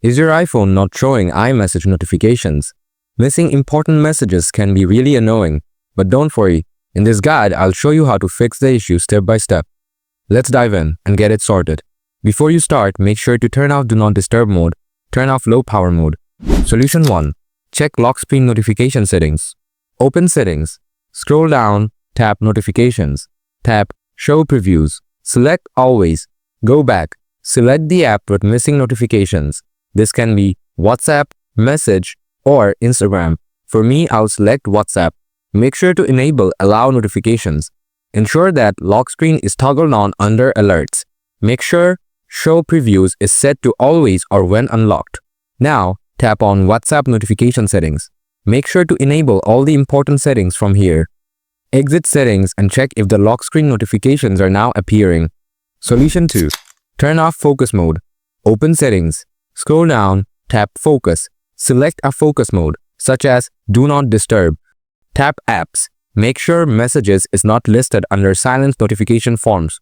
Is your iPhone not showing iMessage notifications? Missing important messages can be really annoying, but don't worry. In this guide, I'll show you how to fix the issue step by step. Let's dive in and get it sorted. Before you start, make sure to turn off Do Not Disturb mode, turn off Low Power mode. Solution 1. Check lock screen notification settings. Open Settings. Scroll down, tap Notifications. Tap Show Previews. Select Always. Go back. Select the app with missing notifications. This can be WhatsApp, Message, or Instagram. For me, I'll select WhatsApp. Make sure to enable Allow Notifications. Ensure that lock screen is toggled on under Alerts. Make sure Show Previews is set to Always or When Unlocked. Now, tap on WhatsApp notification settings. Make sure to enable all the important settings from here. Exit Settings and check if the lock screen notifications are now appearing. Solution 2. Turn off Focus mode. Open Settings. Scroll down, tap Focus. Select a focus mode, such as Do Not Disturb. Tap Apps. Make sure Messages is not listed under Silence notification forms.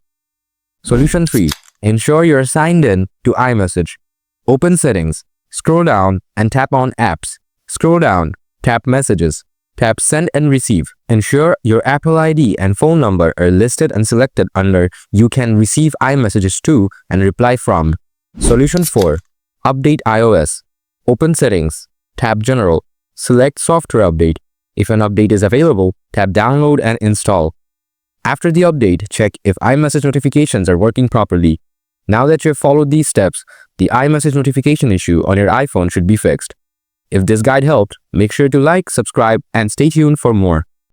Solution 3. Ensure you're signed in to iMessage. Open Settings. Scroll down and tap on Apps. Scroll down, tap Messages. Tap Send and Receive. Ensure your Apple ID and phone number are listed and selected under You can receive iMessages to and reply from. Solution 4. Update iOS. Open Settings. Tap General. Select Software Update. If an update is available, tap Download and Install. After the update, check if iMessage notifications are working properly. Now that you've followed these steps, the iMessage notification issue on your iPhone should be fixed. If this guide helped, make sure to like, subscribe, and stay tuned for more.